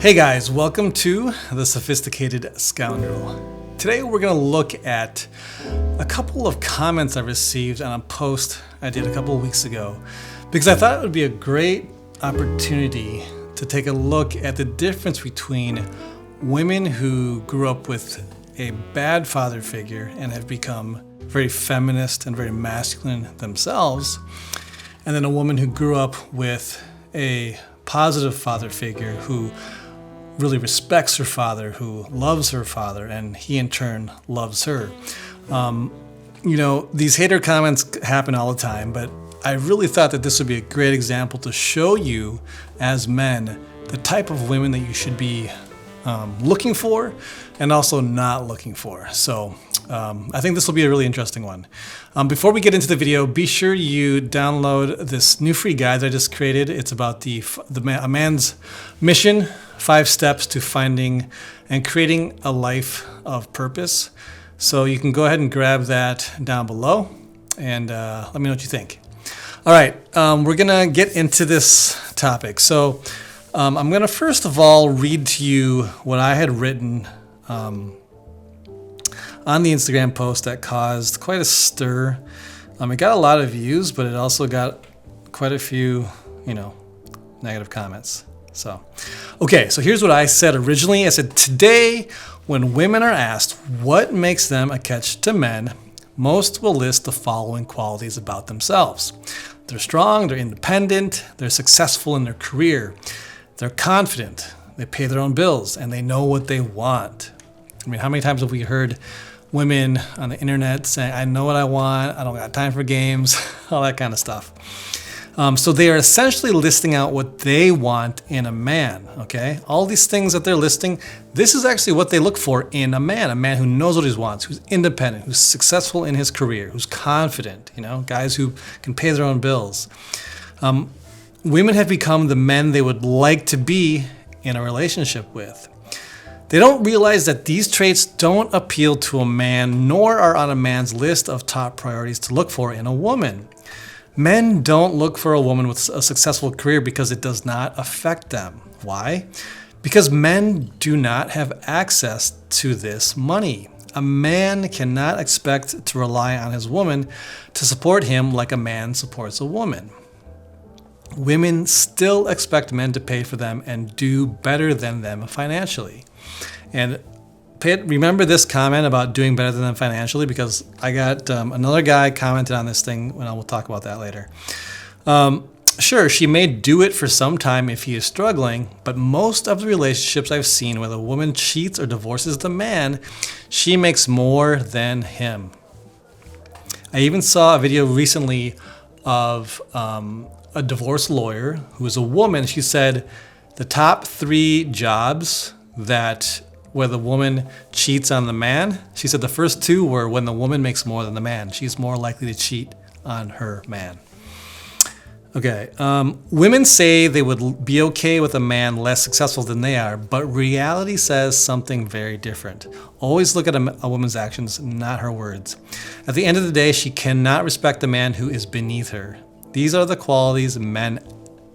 Hey guys, welcome to The Sophisticated Scoundrel. Today we're going to look at a couple of comments I received on a post I did a couple of weeks ago because I thought it would be a great opportunity to take a look at the difference between women who grew up with a bad father figure and have become very feminist and very masculine themselves, and then a woman who grew up with a positive father figure who really respects her father, who loves her father, and he in turn loves her. These hater comments happen all the time, but I really thought that this would be a great example to show you as men the type of women that you should be looking for and also not looking for. So I think this will be a really interesting one. Before we get into the video, be sure you download this new free guide that I just created. It's about a man's mission, 5 steps to finding and creating a life of purpose. So you can go ahead and grab that down below and let me know what you think. All right, we're gonna get into this topic. So I'm gonna first of all read to you what I had written on the Instagram post that caused quite a stir. It got a lot of views, but it also got quite a few, negative comments. So here's what I said originally. I said, today, when women are asked what makes them a catch to men, most will list the following qualities about themselves. They're strong, they're independent, they're successful in their career, they're confident, they pay their own bills, and they know what they want. I mean, how many times have we heard women on the internet saying, I know what I want, I don't got time for games, all that kind of stuff. So they are essentially listing out what they want in a man, okay? All these things that they're listing, this is actually what they look for in a man who knows what he wants, who's independent, who's successful in his career, who's confident, guys who can pay their own bills. Women have become the men they would like to be in a relationship with. They don't realize that these traits don't appeal to a man, nor are on a man's list of top priorities to look for in a woman. Men don't look for a woman with a successful career because it does not affect them. Why? Because men do not have access to this money. A man cannot expect to rely on his woman to support him like a man supports a woman. Women still expect men to pay for them and do better than them financially. And remember this comment about doing better than them financially, because I got another guy commented on this thing, and we'll talk about that later. Sure, she may do it for some time if he is struggling, but most of the relationships I've seen where the woman cheats or divorces the man, she makes more than him. I even saw a video recently of a divorce lawyer who was a woman. She said the top 3 jobs where the woman cheats on the man, she said the first 2 were when the woman makes more than the man. She's more likely to cheat on her man. Okay, women say they would be okay with a man less successful than they are, but reality says something very different. Always look at a woman's actions, not her words. At the end of the day, she cannot respect a man who is beneath her. These are the qualities men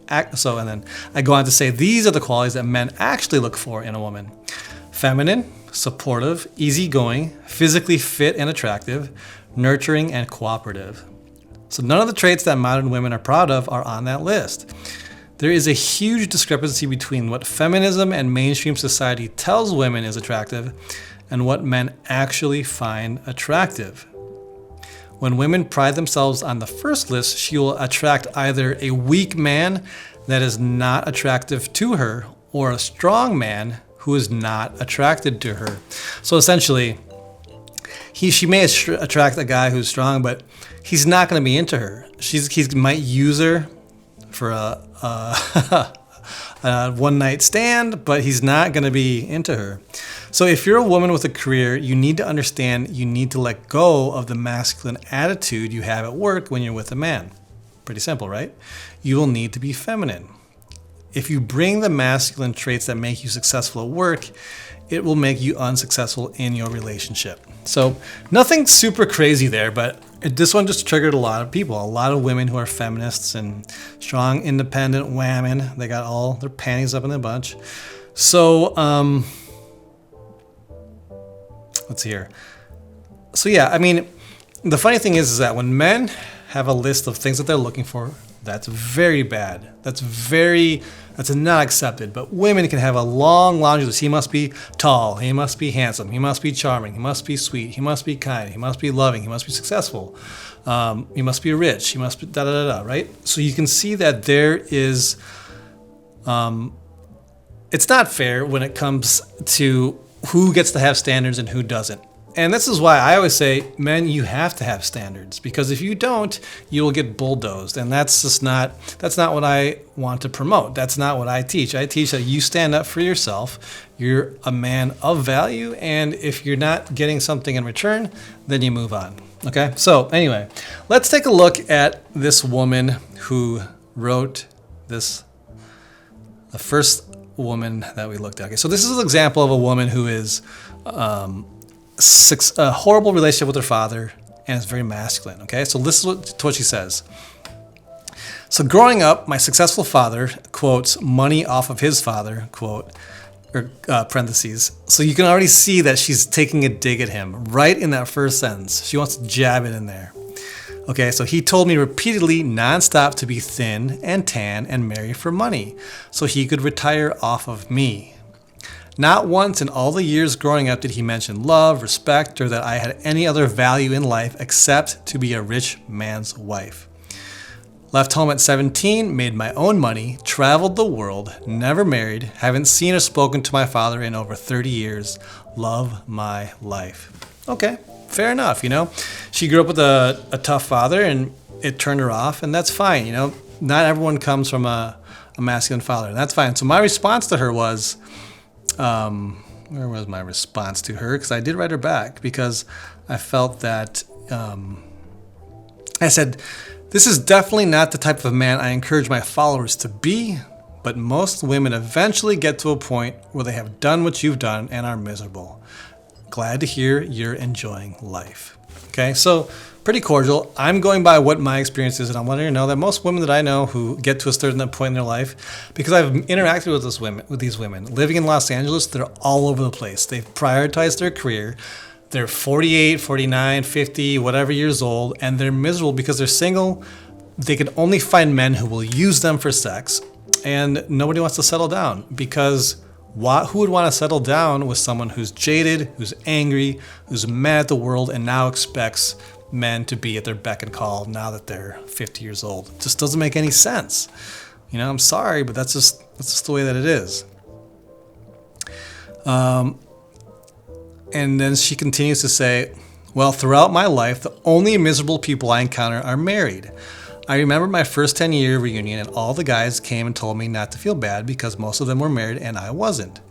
and then I go on to say these are the qualities that men actually look for in a woman. Feminine, supportive, easygoing, physically fit and attractive, nurturing, and cooperative. So none of the traits that modern women are proud of are on that list. There is a huge discrepancy between what feminism and mainstream society tells women is attractive and what men actually find attractive. When women pride themselves on the first list, she will attract either a weak man that is not attractive to her or a strong man who is not attracted to her. So essentially, she may attract a guy who's strong, but he's not going to be into her. He might use her for a one-night stand, but he's not going to be into her. So if you're a woman with a career, you need to understand you need to let go of the masculine attitude you have at work when you're with a man. Pretty simple, right? You will need to be feminine. If you bring the masculine traits that make you successful at work, it will make you unsuccessful in your relationship. So nothing super crazy there, but this one just triggered a lot of people, a lot of women who are feminists and strong, independent women. They got all their panties up in a bunch. So, let's see here. So yeah, I mean, the funny thing is that when men have a list of things that they're looking for, that's very bad. That's not accepted. But women can have a long laundry list. He must be tall. He must be handsome. He must be charming. He must be sweet. He must be kind. He must be loving. He must be successful. He must be rich. He must be da da da da. Right? So you can see that there is. It's not fair when it comes to who gets to have standards and who doesn't. And this is why I always say, men, you have to have standards, because if you don't, you will get bulldozed. And that's not what I want to promote. That's not what I teach. I teach that you stand up for yourself. You're a man of value. And if you're not getting something in return, then you move on. Okay. So anyway, let's take a look at this woman who wrote this, the first woman that we looked at. Okay. So this is an example of a woman who is, a horrible relationship with her father, and is very masculine. Okay, so listen to what she says. So growing up, my successful father, quotes, money off of his father, quote, or parentheses. So you can already see that she's taking a dig at him right in that first sentence. She wants to jab it in there. Okay, so he told me repeatedly, nonstop, to be thin and tan and marry for money so he could retire off of me. Not once in all the years growing up did he mention love, respect, or that I had any other value in life except to be a rich man's wife. Left home at 17, made my own money, traveled the world, never married, haven't seen or spoken to my father in over 30 years. Love my life. Okay, fair enough, you know. She grew up with a tough father and it turned her off, and that's fine, you know. Not everyone comes from a masculine father, and that's fine. So my response to her was, where was my response to her? Because I did write her back, because I felt that I said, this is definitely not the type of man I encourage my followers to be, but most women eventually get to a point where they have done what you've done and are miserable. Glad to hear you're enjoying life. Okay, so pretty cordial. I'm going by what my experience is, and I'm letting you know that most women that I know who get to a certain point in their life, because I've interacted with these women living in Los Angeles, they're all over the place. They've prioritized their career. They're 48, 49, 50, whatever years old, and they're miserable because they're single. They can only find men who will use them for sex, and nobody wants to settle down, because who would want to settle down with someone who's jaded, who's angry, who's mad at the world, and now expects men to be at their beck and call now that they're 50 years old? It just doesn't make any sense. You know, I'm sorry, but that's just the way that it is. And then she continues to say, well, throughout my life, the only miserable people I encounter are married. I remember my first 10-year reunion, and all the guys came and told me not to feel bad because most of them were married and I wasn't.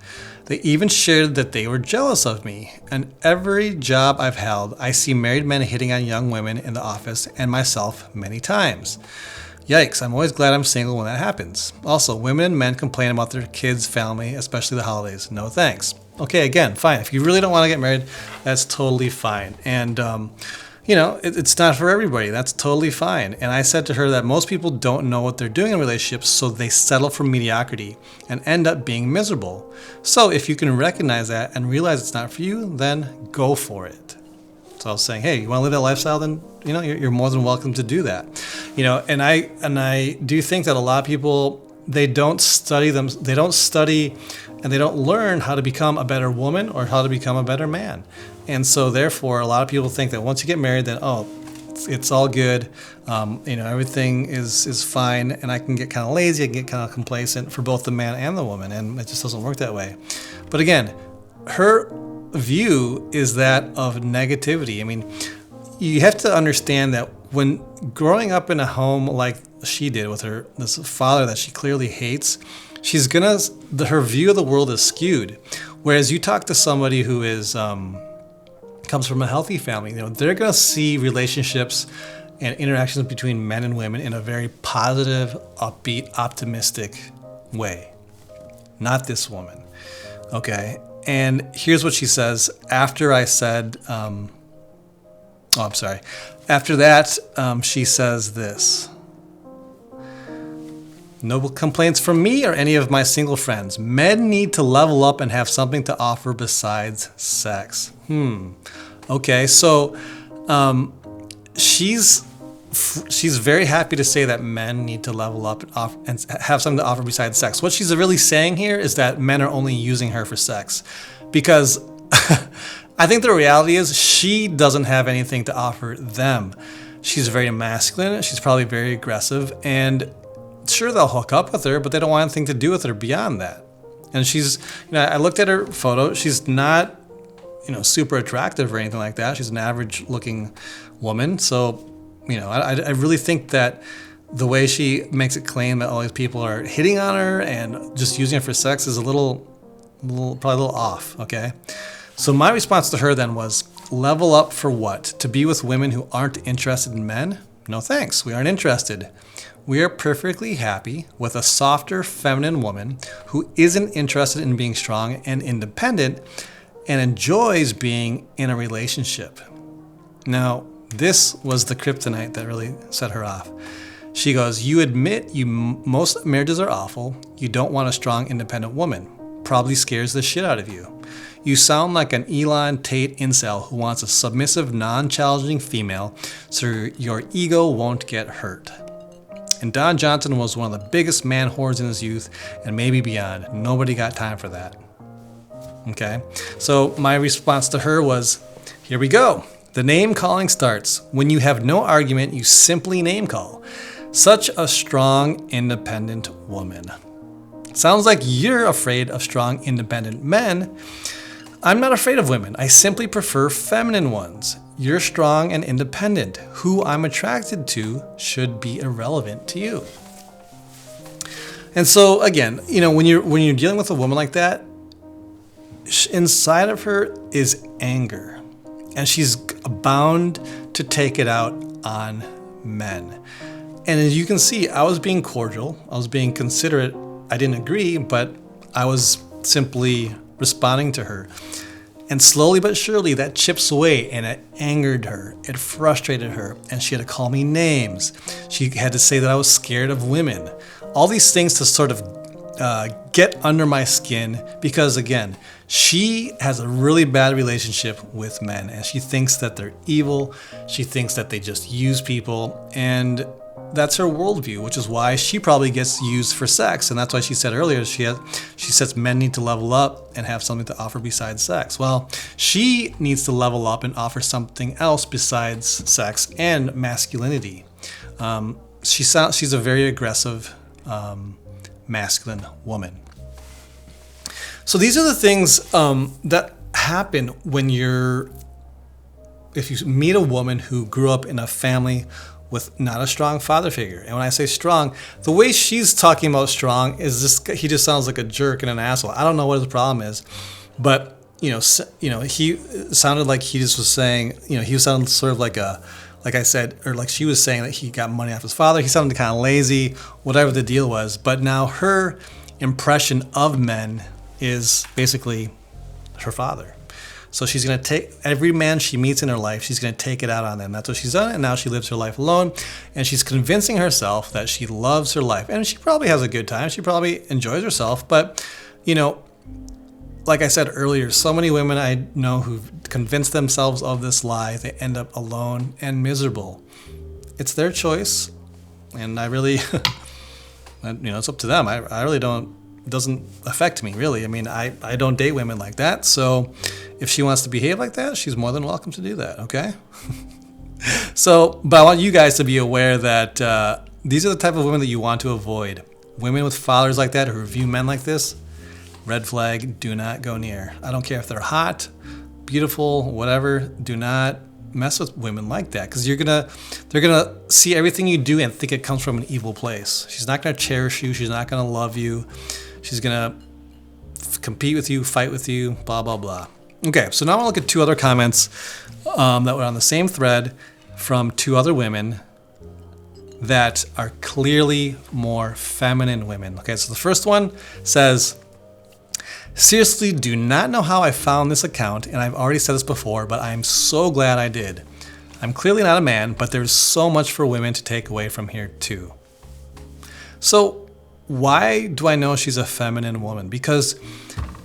They even shared that they were jealous of me. And every job I've held, I see married men hitting on young women in the office and myself many times. Yikes, I'm always glad I'm single when that happens. Also, women and men complain about their kids, family, especially the holidays. No thanks. Okay, again, fine. If you really don't want to get married, that's totally fine. And, you know, it's not for everybody. That's totally fine. And I said to her that most people don't know what they're doing in relationships, so they settle for mediocrity and end up being miserable. So if you can recognize that and realize it's not for you, then go for it. So I was saying, hey, you want to live that lifestyle? Then, you know, you're more than welcome to do that. You know, and I do think that a lot of people, they don't study and they don't learn how to become a better woman or how to become a better man. And so therefore, a lot of people think that once you get married, then, it's all good. You know, everything is fine, and I can get kind of lazy, I can get kind of complacent for both the man and the woman, and it just doesn't work that way. But again, her view is that of negativity. I mean, you have to understand that when growing up in a home like she did with this father that she clearly hates, her view of the world is skewed. Whereas you talk to somebody who comes from a healthy family, you know, they're going to see relationships and interactions between men and women in a very positive, upbeat, optimistic way. Not this woman. Okay. And here's what she says after I said, After that, she says this. No complaints from me or any of my single friends. Men need to level up and have something to offer besides sex. Okay, so she's very happy to say that men need to level up and have something to offer besides sex. What she's really saying here is that men are only using her for sex, because I think the reality is she doesn't have anything to offer them. She's very masculine. She's probably very aggressive, and sure, they'll hook up with her, but they don't want anything to do with her beyond that. And she's, I looked at her photo. She's not, super attractive or anything like that. She's an average looking woman. So, I really think that the way she makes it claim that all these people are hitting on her and just using her for sex is probably a little off. Okay. So my response to her then was, level up for what? To be with women who aren't interested in men? No thanks. We aren't interested. We are perfectly happy with a softer, feminine woman who isn't interested in being strong and independent and enjoys being in a relationship. Now, this was the kryptonite that really set her off. She goes, you admit most marriages are awful. You don't want a strong, independent woman. Probably scares the shit out of you. You sound like an Elon Tate incel who wants a submissive, non-challenging female so your ego won't get hurt. And Don Johnson was one of the biggest man whores in his youth and maybe beyond. Nobody got time for that. Okay, so my response to her was, here we go. The name calling starts. When you have no argument, you simply name call. Such a strong, independent woman. Sounds like you're afraid of strong, independent men. I'm not afraid of women. I simply prefer feminine ones. You're strong and independent. Who I'm attracted to should be irrelevant to you. And so again, when you're dealing with a woman like that, inside of her is anger, and she's bound to take it out on men. And as you can see, I was being cordial. I was being considerate. I didn't agree, but I was simply responding to her. And slowly but surely that chips away, and it angered her. It frustrated her, and she had to call me names. She had to say that I was scared of women. All these things to sort of get under my skin, because again, she has a really bad relationship with men, and she thinks that they're evil. She thinks that they just use people, and that's her worldview, which is why she probably gets used for sex. And that's why she said earlier, she says men need to level up and have something to offer besides sex. Well, she needs to level up and offer something else besides sex and masculinity. She's a very aggressive, masculine woman. So these are the things that happen if you meet a woman who grew up in a family with not a strong father figure. And when I say strong, the way she's talking about strong is he just sounds like a jerk and an asshole. I don't know what his problem is, but he sounded like he just was saying, he sounded sort of like I said, or like she was saying that he got money off his father. He sounded kind of lazy, whatever the deal was. But now her impression of men is basically her father. So she's going to take every man she meets in her life, she's going to take it out on them. That's what she's done, and now she lives her life alone, and she's convincing herself that she loves her life. And she probably has a good time. She probably enjoys herself. But, like I said earlier, so many women I know who've convinced themselves of this lie, they end up alone and miserable. It's their choice, and I really, it's up to them. I really don't. It doesn't affect me, really. I mean, I don't date women like that, so if she wants to behave like that, she's more than welcome to do that, okay? But I want you guys to be aware that these are the type of women that you want to avoid. Women with fathers like that who view men like this, red flag, do not go near. I don't care if they're hot, beautiful, whatever, do not mess with women like that, because they're gonna see everything you do and think it comes from an evil place. She's not gonna cherish you. She's not gonna love you. She's gonna compete with you, fight with you, blah, blah, blah. Okay, so now I want to look at two other comments that were on the same thread from two other women that are clearly more feminine women. Okay, so the first one says, seriously, do not know how I found this account, and I've already said this before, but I'm so glad I did. I'm clearly not a man, but there's so much for women to take away from here too. So why do I know she's a feminine woman? Because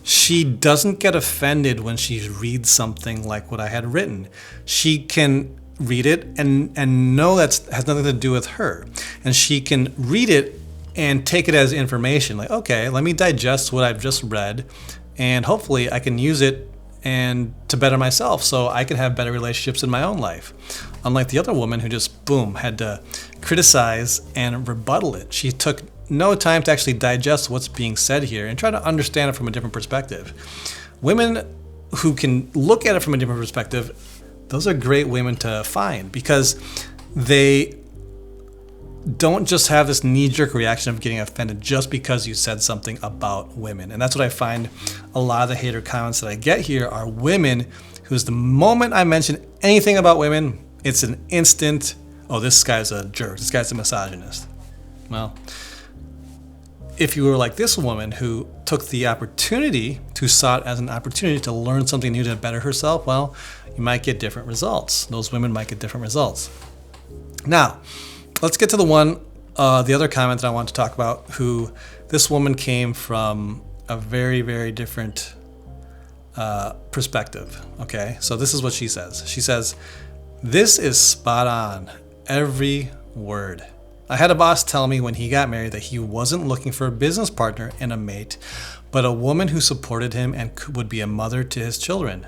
she doesn't get offended when she reads something like what I had written. She can read it and know that has nothing to do with her. And she can read it and take it as information. Like, okay, let me digest what I've just read, and hopefully I can use it and to better myself so I can have better relationships in my own life. Unlike the other woman who just, boom, had to criticize and rebuttal it. She took no time to actually digest what's being said here and try to understand it from a different perspective. Women who can look at it from a different perspective, those are great women to find, because they don't just have this knee-jerk reaction of getting offended just because you said something about women. And that's what I find a lot of the hater comments that I get here are women who's, the moment I mention anything about women, it's an instant, oh, this guy's a jerk, this guy's a misogynist. Well, if you were like this woman who took the opportunity, who saw it as an opportunity to learn something new to better herself, well, you might get different results. Those women might get different results. Now, let's get to the other comment that I want to talk about, who this woman came from a very, very different perspective. Okay, so this is what she says. She says, "This is spot on, every word. I had a boss tell me when he got married that he wasn't looking for a business partner and a mate, but a woman who supported him and would be a mother to his children.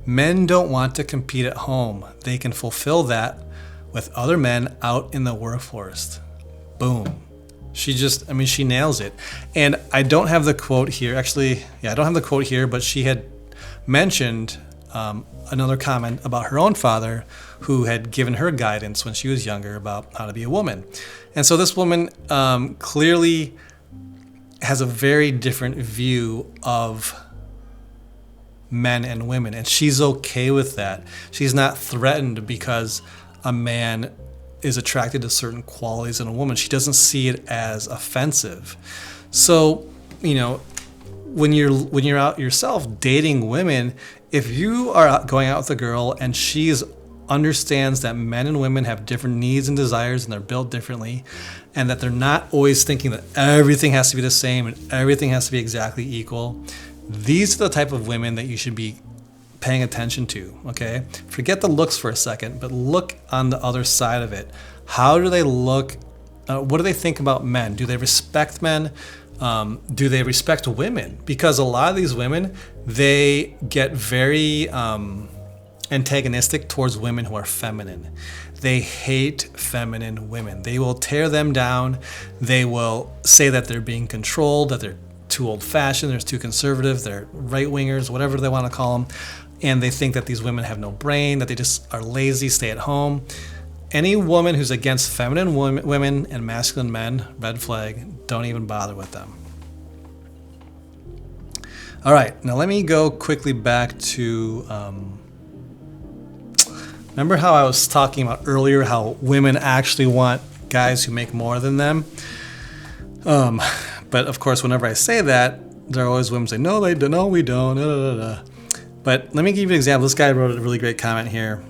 Men don't want to compete at home. They can fulfill that with other men out in the workforce." Boom. She nails it. And I don't have the quote here. Actually, I don't have the quote here, but she had mentioned another comment about her own father, who had given her guidance when she was younger about how to be a woman. And so this woman clearly has a very different view of men and women, and she's okay with that. She's not threatened because a man is attracted to certain qualities in a woman. She doesn't see it as offensive. So, when you're out yourself dating women, if you are going out with a girl and she's understands that men and women have different needs and desires and they're built differently, and that they're not always thinking that everything has to be the same and everything has to be exactly equal, these are the type of women that you should be paying attention to. Okay, forget the looks for a second, but look on the other side of it. How do they look? What do they think about men? Do they respect men? Do they respect women? Because a lot of these women, they get very antagonistic towards women who are feminine. They hate feminine women. They will tear them down. They will say that they're being controlled, that they're too old-fashioned, they're too conservative, they're right-wingers, whatever they want to call them. And they think that these women have no brain, that they just are lazy, stay at home. Any woman who's against feminine women and masculine men, red flag, don't even bother with them. All right, now let me go quickly back to, remember how I was talking about earlier how women actually want guys who make more than them? But of course, whenever I say that, there are always women say, no, we don't, da, da, da, da. But let me give you an example. This guy wrote a really great comment here.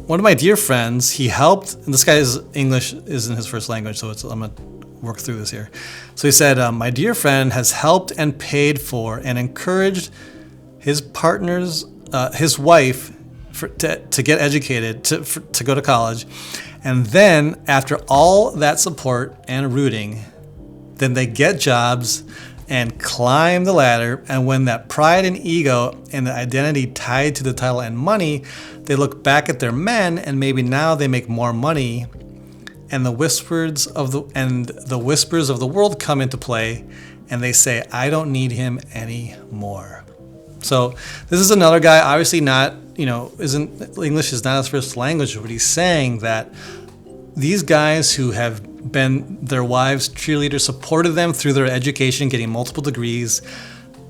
One of my dear friends, he helped, and this guy's English isn't his first language, so I'm going to work through this here. So he said, my dear friend has helped and paid for and encouraged his partner's, his wife to get educated, to go to college. And then after all that support and rooting, then they get jobs and climb the ladder. And when that pride and ego and the identity tied to the title and money, they look back at their men and maybe now they make more money, and the whispers of the world come into play, and they say, I don't need him anymore. So this is another guy, obviously not, English is not his first language, but he's saying that these guys who have been their wives' cheerleaders, supported them through their education, getting multiple degrees,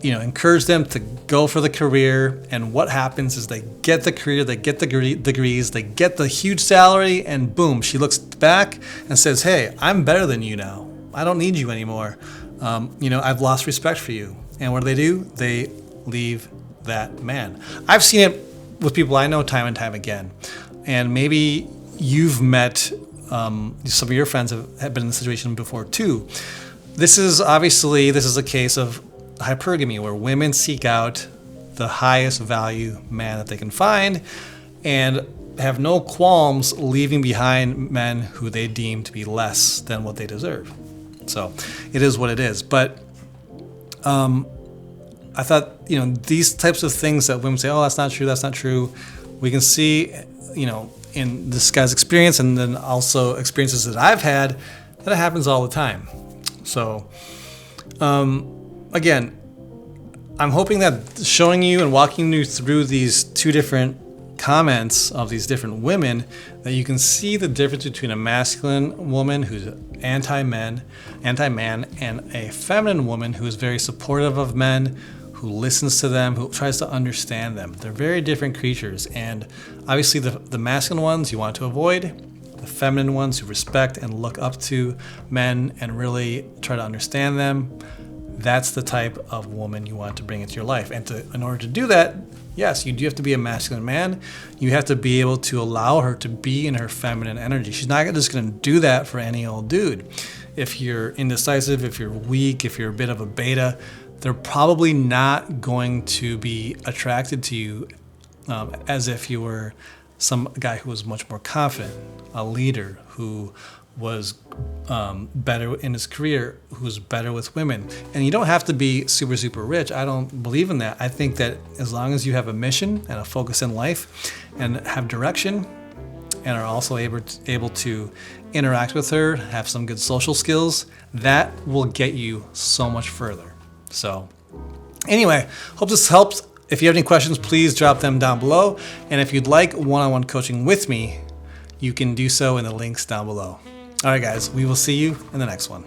encourage them to go for the career. And what happens is they get the career, they get the degrees, they get the huge salary, and boom, she looks back and says, hey, I'm better than you now. I don't need you anymore. I've lost respect for you. And what do? They leave that man. I've seen it with people I know time and time again. And maybe you've met, some of your friends have been in this situation before too. this is a case of hypergamy, where women seek out the highest value man that they can find and have no qualms leaving behind men who they deem to be less than what they deserve. So it is what it is. But I thought, these types of things that women say, oh, that's not true, we can see, in this guy's experience, and then also experiences that I've had, that it happens all the time. So again, I'm hoping that showing you and walking you through these two different comments of these different women, that you can see the difference between a masculine woman who's anti-man, and a feminine woman who is very supportive of men, who listens to them, who tries to understand them. They're very different creatures, and obviously the masculine ones you want to avoid, the feminine ones who respect and look up to men and really try to understand them. That's the type of woman you want to bring into your life. And in order to do that, yes, you do have to be a masculine man. You have to be able to allow her to be in her feminine energy. She's not just going to do that for any old dude. If you're indecisive, if you're weak, if you're a bit of a beta, they're probably not going to be attracted to you as if you were some guy who was much more confident, a leader who was better in his career, who's better with women. And you don't have to be super, super rich. I don't believe in that. I think that as long as you have a mission and a focus in life and have direction and are also able to interact with her, have some good social skills, that will get you so much further. So anyway, hope this helps. If you have any questions, please drop them down below. And if you'd like one-on-one coaching with me, you can do so in the links down below. All right, guys, we will see you in the next one.